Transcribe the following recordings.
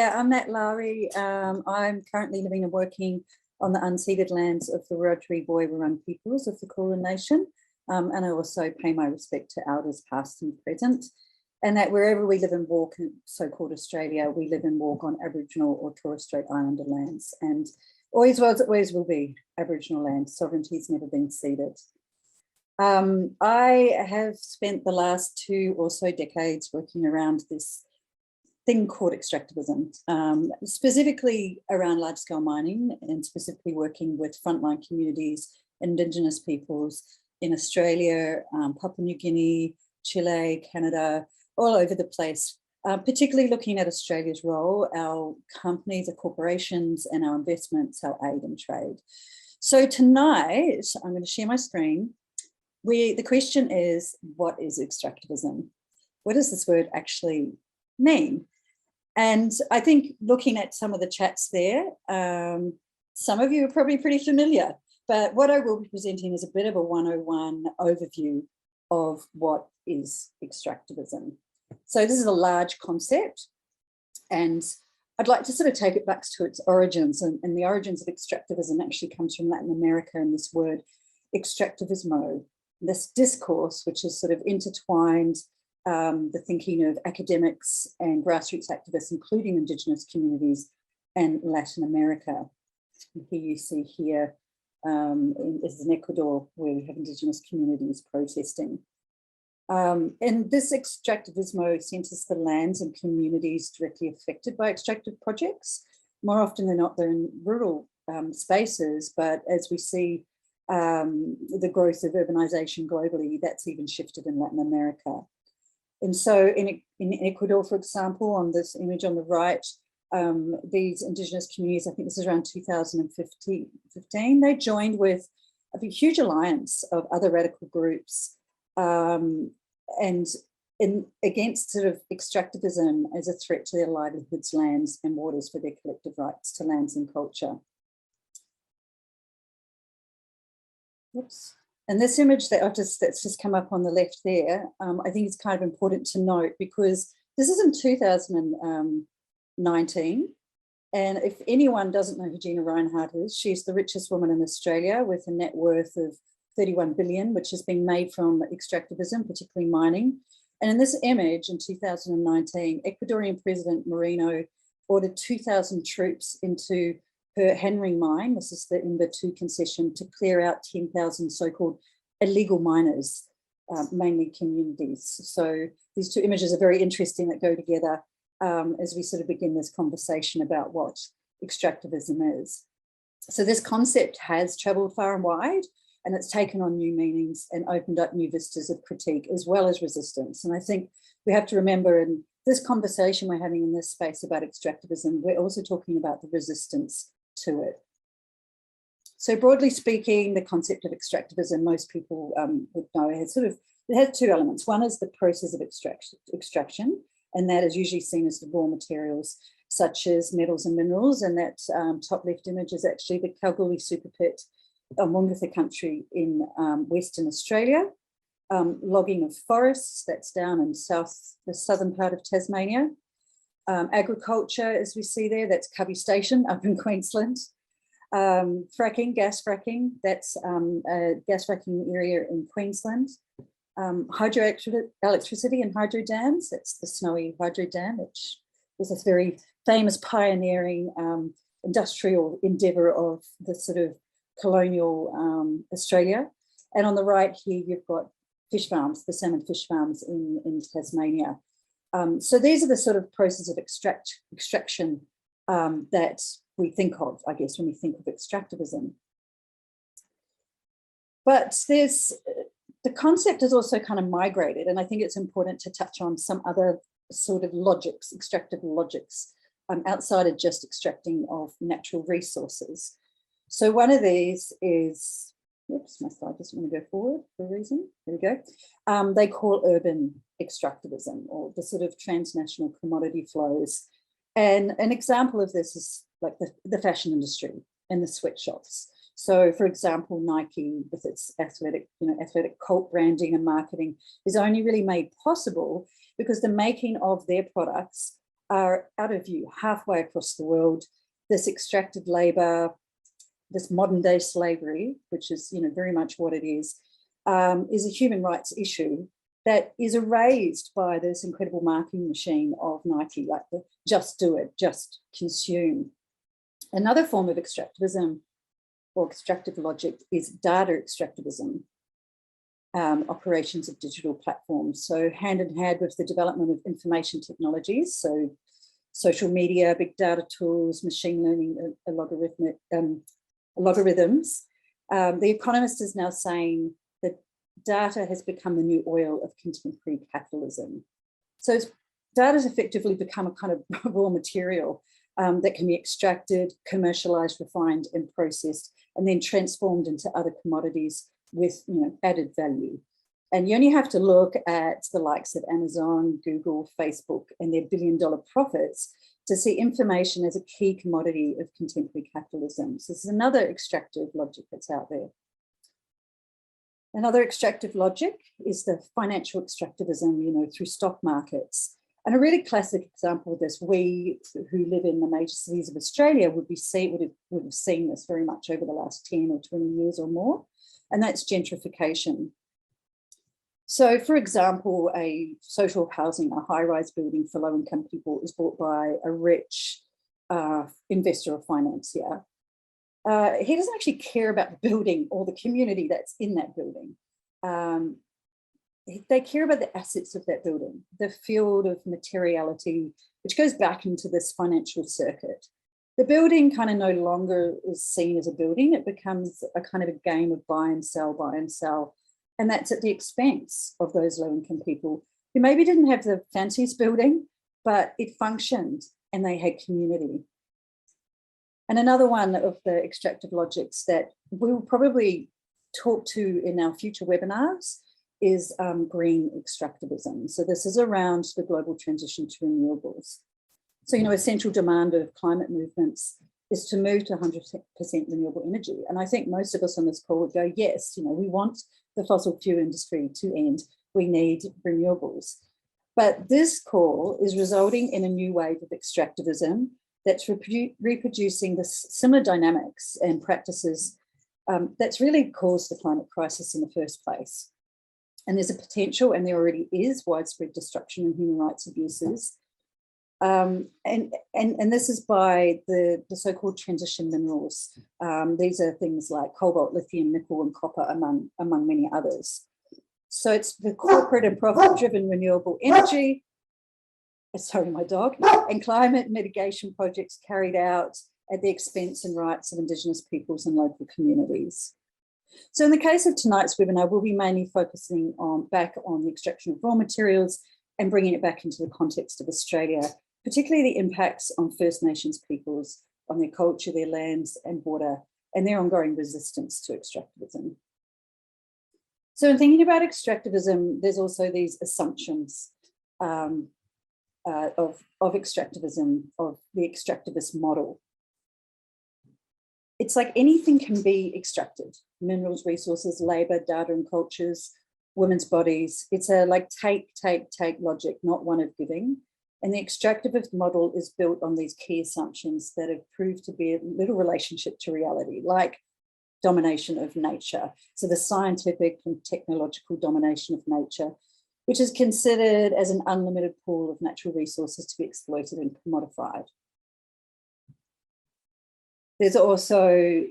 Yeah, I'm Nat Lowrey. I'm currently living and working on the unceded lands of the Wiradjuri Boy-Wurrung peoples of the Kulin Nation. And I also pay my respect to elders past and present. And that wherever we live and walk in so-called Australia, we live and walk on Aboriginal or Torres Strait Islander lands. And always was, always will be Aboriginal land. Sovereignty has never been ceded. I have spent the last 2 or so decades working around this thing called extractivism, specifically around large-scale mining and specifically working with frontline communities, Indigenous peoples in Australia, Papua New Guinea, Chile, Canada, all over the place, particularly looking at Australia's role, our companies, our corporations, and our investments, our aid and trade. So tonight, I'm going to share my screen. The question is, what is extractivism? What does this word actually mean? And I think looking at some of the chats there, some of you are probably pretty familiar, but what I will be presenting is a bit of a 101 overview of what is extractivism. So this is a large concept, and I'd like to sort of take it back to its origins, and the origins of extractivism actually comes from Latin America and this word extractivismo, this discourse which is sort of intertwined the thinking of academics and grassroots activists, including Indigenous communities and Latin America. And here you see here is in Ecuador, where we have Indigenous communities protesting. And this extractivismo centres the lands and communities directly affected by extractive projects. More often than not, they're in rural spaces, but as we see the growth of urbanisation globally, that's even shifted in Latin America. And so in Ecuador, for example, on this image on the right, these Indigenous communities, I think this is around 2015, they joined with a huge alliance of other radical groups and against sort of extractivism as a threat to their livelihoods, lands and waters for their collective rights to lands and culture. Oops. And this image that that's just come up on the left there, I think it's kind of important to note because this is in 2019. And if anyone doesn't know who Gina Rinehart is, she's the richest woman in Australia with a net worth of 31 billion, which has been made from extractivism, particularly mining. And in this image in 2019, Ecuadorian President Moreno ordered 2,000 troops into her Henring mine, this is the IMBA 2 concession, to clear out 10,000 so-called illegal miners, mainly communities. So these 2 images are very interesting that go together as we sort of begin this conversation about what extractivism is. So this concept has travelled far and wide, and it's taken on new meanings and opened up new vistas of critique as well as resistance. And I think we have to remember in this conversation we're having in this space about extractivism, we're also talking about the resistance to it. So broadly speaking, the concept of extractivism, most people would know, it has 2 elements. One is the process of extraction, and that is usually seen as the raw materials such as metals and minerals. And that top left image is actually the Kalgoorlie super pit on Wongutha country in Western Australia. Logging of forests, that's down in the southern part of Tasmania. Agriculture, as we see there, that's Cubby Station up in Queensland. Fracking, gas fracking, that's a gas fracking area in Queensland. Hydroelectricity and hydro dams, that's the Snowy Hydro Dam, which was a very famous pioneering industrial endeavour of the sort of colonial Australia. And on the right here, you've got fish farms, the salmon fish farms in Tasmania. So these are the sort of process of extraction that we think of, I guess, when we think of extractivism. But the concept has also kind of migrated, and I think it's important to touch on some other sort of logics, extractive logics, outside of just extracting of natural resources. So one of these is, oops, my slide doesn't want to go forward for a reason. There we go. They call urban extractivism, or the sort of transnational commodity flows. And an example of this is like the fashion industry and the sweatshops. So, for example, Nike, with its athletic cult branding and marketing, is only really made possible because the making of their products are out of view halfway across the world. This extractive labor, this modern day slavery, which is very much what it is a human rights issue that is erased by this incredible marketing machine of Nike, like the just do it, just consume. Another form of extractivism or extractive logic is data extractivism, operations of digital platforms. So hand in hand with the development of information technologies, so social media, big data tools, machine learning, logarithms. The Economist is now saying that data has become the new oil of contemporary capitalism. So data has effectively become a kind of raw material that can be extracted, commercialized, refined, and processed, and then transformed into other commodities with added value. And you only have to look at the likes of Amazon, Google, Facebook, and their billion-dollar profits to see information as a key commodity of contemporary capitalism. So this is another extractive logic that's out there. Another extractive logic is the financial extractivism, through stock markets. And a really classic example of this, we who live in the major cities of Australia would have seen this very much over the last 10 or 20 years or more, and that's gentrification. So, for example, a social housing, a high-rise building for low-income people is bought by a rich investor or financier. He doesn't actually care about the building or the community that's in that building. They care about the assets of that building, the field of materiality, which goes back into this financial circuit. The building kind of no longer is seen as a building. It becomes a kind of a game of buy and sell. And that's at the expense of those low-income people who maybe didn't have the fanciest building, but it functioned and they had community. And another one of the extractive logics that we'll probably talk to in our future webinars is green extractivism. So this is around the global transition to renewables. So, a central demand of climate movements is to move to 100% renewable energy. And I think most of us on this call would go, yes, we want the fossil fuel industry to end. We need renewables. But this call is resulting in a new wave of extractivism that's reproducing the similar dynamics and practices that's really caused the climate crisis in the first place. And there's a potential, and there already is, widespread destruction and human rights abuses. And this is by the so-called transition minerals. These are things like cobalt, lithium, nickel, and copper, among many others. So it's the corporate and profit-driven renewable energy, sorry, my dog, and climate mitigation projects carried out at the expense and rights of Indigenous peoples and local communities. So in the case of tonight's webinar, we'll be mainly focusing back on the extraction of raw materials and bringing it back into the context of Australia, particularly the impacts on First Nations peoples, on their culture, their lands and water, and their ongoing resistance to extractivism. So in thinking about extractivism, there's also these assumptions of extractivism, of the extractivist model. It's like anything can be extracted: minerals, resources, labor, data and cultures, women's bodies. It's a take logic, not one of giving. And the extractivist model is built on these key assumptions that have proved to be a little relationship to reality, like domination of nature. So the scientific and technological domination of nature, which is considered as an unlimited pool of natural resources to be exploited and commodified. There's also,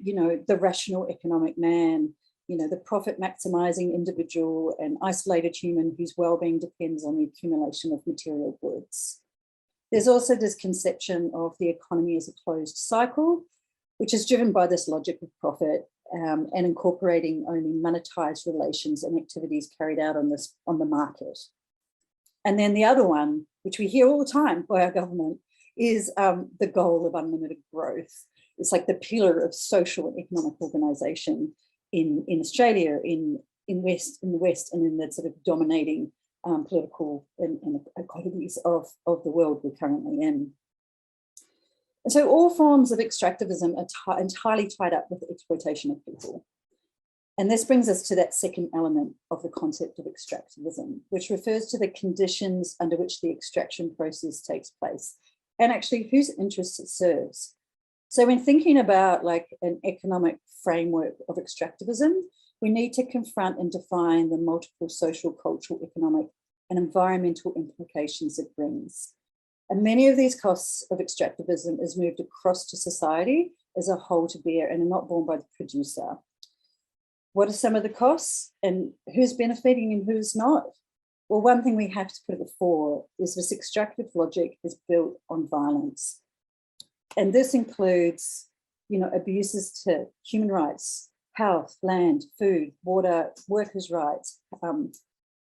the rational economic man, the profit maximizing individual and isolated human whose well-being depends on the accumulation of material goods. There's also this conception of the economy as a closed cycle, which is driven by this logic of profit and incorporating only monetized relations and activities carried out on the market. And then the other one, which we hear all the time by our government, is the goal of unlimited growth. It's like the pillar of social and economic organisation in Australia, in the West, and in the sort of dominating political and economies of the world we're currently in. And so all forms of extractivism are entirely tied up with the exploitation of people. And this brings us to that second element of the concept of extractivism, which refers to the conditions under which the extraction process takes place and actually whose interests it serves. So when thinking about like an economic framework of extractivism, we need to confront and define the multiple social, cultural, economic, and environmental implications it brings. And many of these costs of extractivism is moved across to society as a whole to bear and are not borne by the producer. What are some of the costs and who's benefiting and who's not? Well, one thing we have to put at the fore is this extractive logic is built on violence. And this includes, abuses to human rights, health, land, food, water, workers' rights,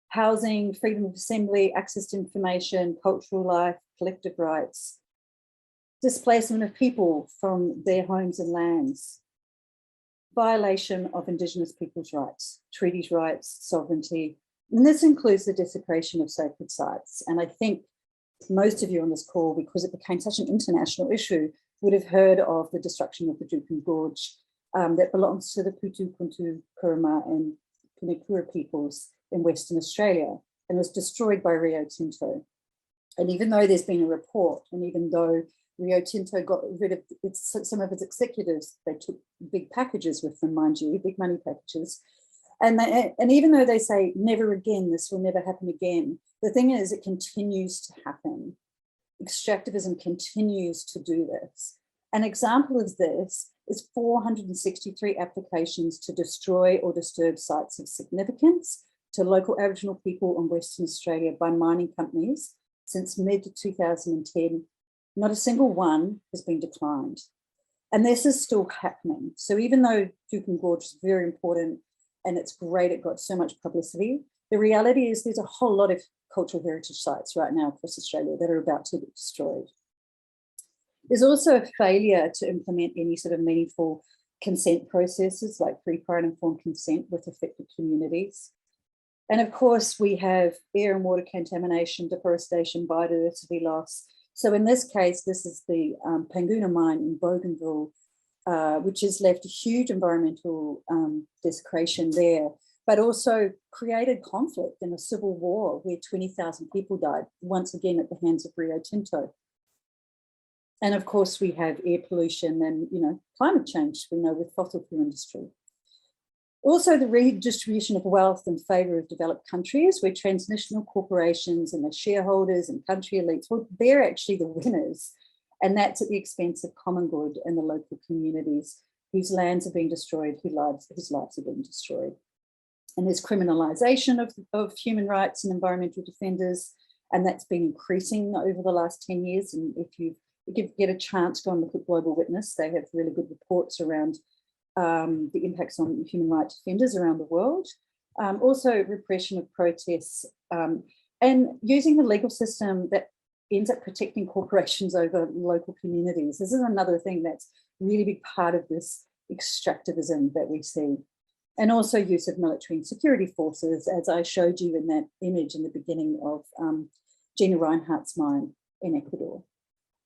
housing, freedom of assembly, access to information, cultural life, collective rights, displacement of people from their homes and lands, violation of Indigenous people's rights, treaties rights, sovereignty, and this includes the desecration of sacred sites. And I think most of you on this call, because it became such an international issue, would have heard of the destruction of the Juukan Gorge that belongs to the Putu, Kuntu, Kuruma and Punakura peoples in Western Australia and was destroyed by Rio Tinto. And even though there's been a report, and even though Rio Tinto got rid of some of its executives, they took big packages with them, mind you, big money packages. And even though they say never again, this will never happen again, the thing is it continues to happen. Extractivism continues to do this. An example of this is 463 applications to destroy or disturb sites of significance to local Aboriginal people in Western Australia by mining companies since mid-2010. Not a single one has been declined. And this is still happening. So even though Juukan Gorge is very important and it's great, it got so much publicity, the reality is there's a whole lot of cultural heritage sites right now across Australia that are about to be destroyed. There's also a failure to implement any sort of meaningful consent processes like free, prior and informed consent with affected communities. And of course, we have air and water contamination, deforestation, biodiversity loss. So in this case, this is the Panguna mine in Bougainville, which has left a huge environmental desecration there, but also created conflict in a civil war where 20,000 people died, once again at the hands of Rio Tinto. And of course, we have air pollution and climate change, we know, with fossil fuel industry. Also, the redistribution of wealth in favour of developed countries, where transnational corporations and the shareholders and country elites, well, they're actually the winners. And that's at the expense of common good and the local communities whose lands are being destroyed, whose lives are being destroyed. And there's criminalisation of human rights and environmental defenders, and that's been increasing over the last 10 years. And if you get a chance to go and look at Global Witness, they have really good reports around the impacts on human rights defenders around the world. Also repression of protests and using the legal system that ends up protecting corporations over local communities. This is another thing that's really big part of this extractivism that we see. And also use of military and security forces, as I showed you in that image in the beginning of Gina Reinhardt's mine in Ecuador.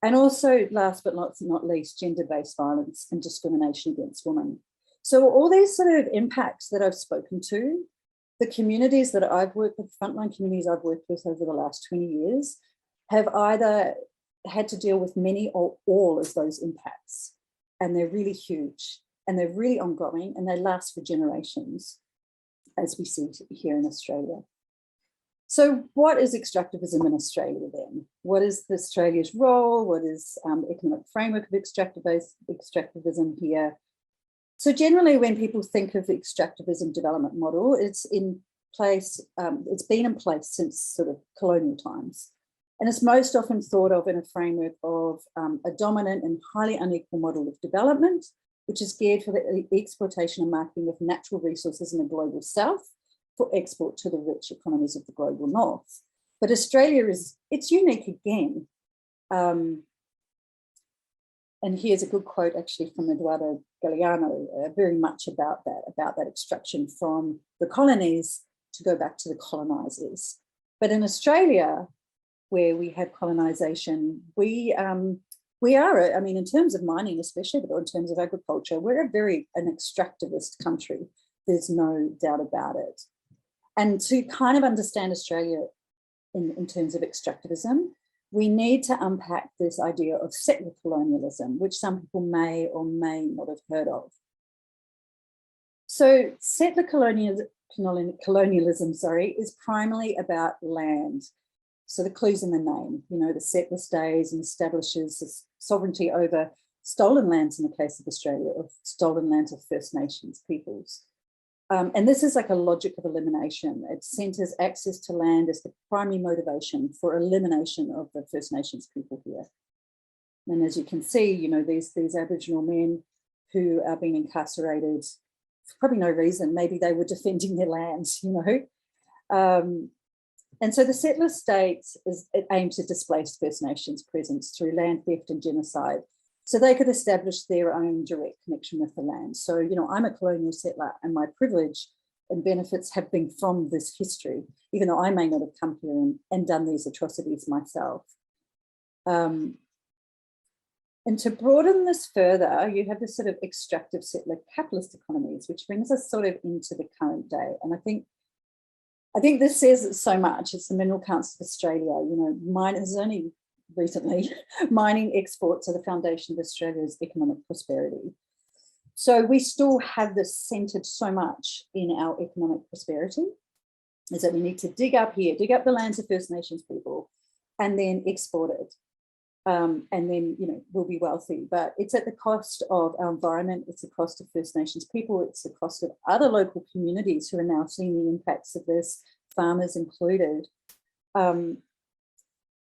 And also, last but not least, gender-based violence and discrimination against women. So all these sort of impacts that I've spoken to, the communities that I've worked with, frontline communities I've worked with over the last 20 years, have either had to deal with many or all of those impacts. And they're really huge and they're really ongoing and they last for generations, as we see here in Australia. So what is extractivism in Australia then? What is Australia's role? What is the economic framework of extractivism here? So generally when people think of the extractivism development model, it's in place, it's been in place since sort of colonial times. And it's most often thought of in a framework of a dominant and highly unequal model of development, which is geared for the exploitation and marketing of natural resources in the global south for export to the rich economies of the global north. But Australia it's unique again. And here's a good quote actually from Eduardo Galeano, very much about that extraction from the colonies to go back to the colonizers. But in Australia, where we had colonization, we are, I mean, in terms of mining especially, but in terms of agriculture, we're an extractivist country. There's no doubt about it. And to kind of understand Australia in terms of extractivism, we need to unpack this idea of settler colonialism, which some people may or may not have heard of. So settler colonialism, is primarily about land. So the clue's in the name, you know, the settler stays and establishes sovereignty over stolen lands in the case of Australia, or stolen lands of First Nations peoples. And this is like a logic of elimination. It centres access to land as the primary motivation for elimination of the First Nations people here. And as you can see, you know, these Aboriginal men who are being incarcerated for probably no reason. Maybe they were defending their lands, you know. And so the settler state aims to displace First Nations presence through land theft and genocide, so they could establish their own direct connection with the land. So, you know, I'm a colonial settler and my privilege and benefits have been from this history, even though I may not have come here and done these atrocities myself. And to broaden this further, you have this sort of extractive settler capitalist economies, which brings us sort of into the current day. And I think this says it so much. It's the Mineral Council of Australia, you know, miners only recently, mining exports are the foundation of Australia's economic prosperity. So we still have this centred so much in our economic prosperity, is that we need to dig up the lands of First Nations people and then export it. And then, you know, we'll be wealthy. But it's at the cost of our environment, it's the cost of First Nations people, it's the cost of other local communities who are now seeing the impacts of this, farmers included.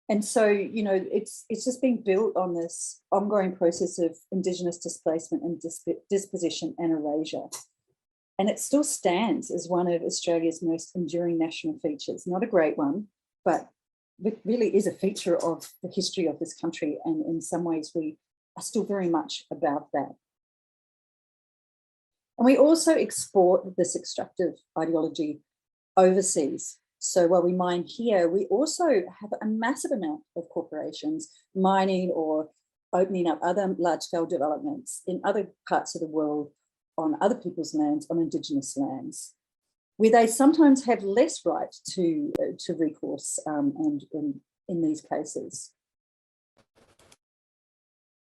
And so, you know, it's just been built on this ongoing process of Indigenous displacement and dispossession and erasure. And it still stands as one of Australia's most enduring national features. Not a great one, but it really is a feature of the history of this country. And in some ways, we are still very much about that. And we also export this extractive ideology overseas. So while we mine here, we also have a massive amount of corporations mining or opening up other large-scale developments in other parts of the world on other people's lands, on Indigenous lands, where they sometimes have less right to recourse and in these cases.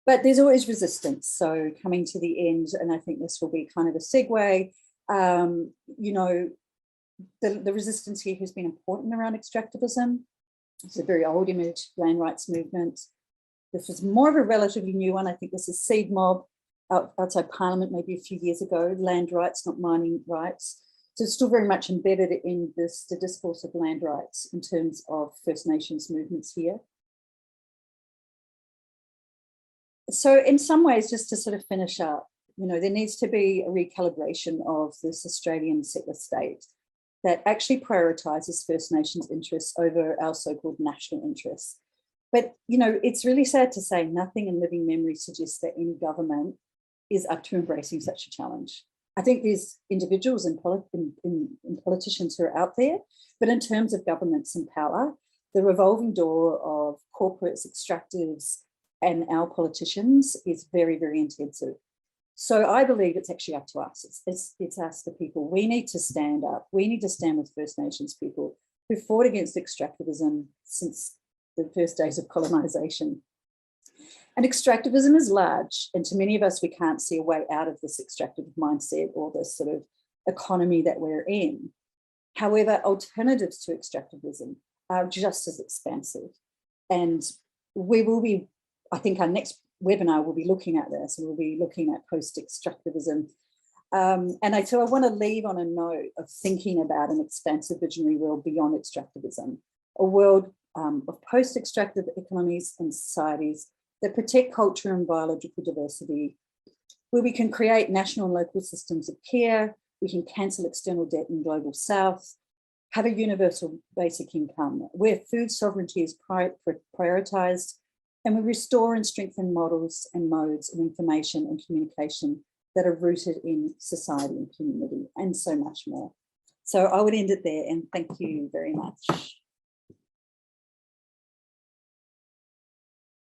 But there's always resistance. So coming to the end, and I think this will be kind of a segue, you know, the resistance here has been important around extractivism. It's a very old image, land rights movement. This was more of a relatively new one. I think this is Seed Mob outside Parliament maybe a few years ago, land rights, not mining rights. So it's still very much embedded in the discourse of land rights in terms of First Nations movements here. So in some ways, just to sort of finish up, you know, there needs to be a recalibration of this Australian settler state that actually prioritises First Nations interests over our so-called national interests. But, you know, it's really sad to say nothing in living memory suggests that any government is up to embracing such a challenge. I think there's individuals and politicians who are out there, but in terms of governments and power, the revolving door of corporates, extractives, and our politicians is very, very intensive. So I believe it's actually up to us. It's us, the people. We need to stand up. We need to stand with First Nations people who fought against extractivism since the first days of colonisation. And extractivism is large, and to many of us, we can't see a way out of this extractive mindset or this sort of economy that we're in. However, alternatives to extractivism are just as expansive. And we will be, I think our next webinar will be looking at this, and we'll be looking at post-extractivism. So I want to leave on a note of thinking about an expansive visionary world beyond extractivism, a world of post-extractive economies and societies that protect culture and biological diversity, where we can create national and local systems of care, we can cancel external debt in global south, have a universal basic income, where food sovereignty is prioritised, and we restore and strengthen models and modes of information and communication that are rooted in society and community, and so much more. So I would end it there, and thank you very much.